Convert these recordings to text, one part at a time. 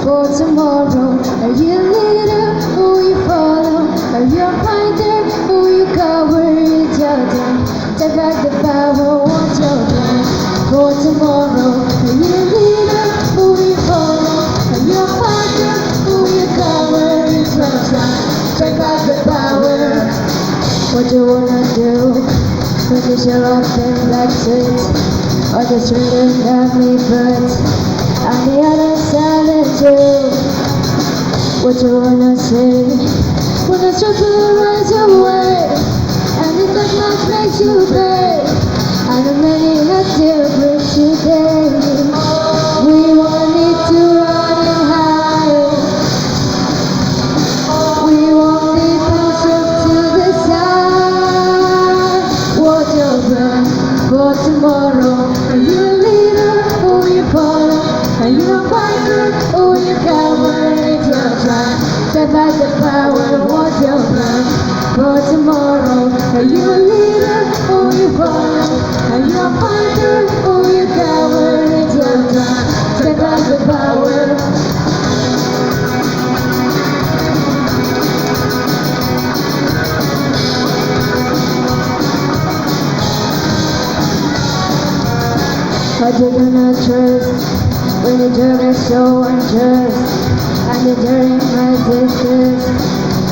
for tomorrow? Are you a leader? Who you follow? Are you a fighter? Who you cover? It's your time. Take back the power. What's your plan for tomorrow? Are you a leader? Who you follow? Are you a fighter? Who you cover? It's your time. Take back the power. What you wanna do? When you show up in black suits, or just really love me, but on the other side of you. What you wanna say? When the struggle runs away, and it does not make you pay. I know many have to break today. We want it to run and hide. We want it pushed up to the side. What's your plan for tomorrow? Are you a leader? Who you follow? Are you a fighter? Who you cover? It's your time. Step back the power. What's your plan for tomorrow? Are you a leader? Who you follow? Are you a fighter? Who you cover? It's your time. Step back the power. What you gonna trust when the job is so unjust and the during my distance?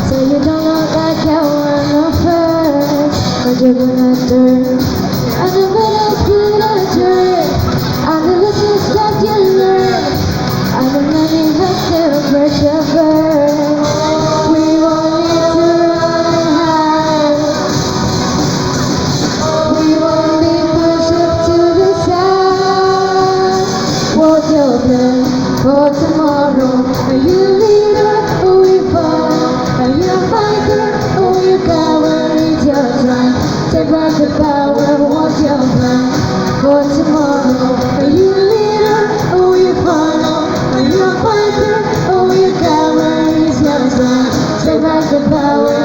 So you don't look like I wanna first. What you gonna turn? And the middle's gonna turn. And the lessons that you learn. And the money that still breaks your burn. We want it to run and hide. We want it pushed up to the side. What's your plan for tomorrow? Are you a leader? Who you follow? Are you a fighter? Who you cover? It's your time. Take back the power. What's your plan for tomorrow? Are you a leader? Who you follow? Are you a fighter? Who you cover? It's your time. Take back the power.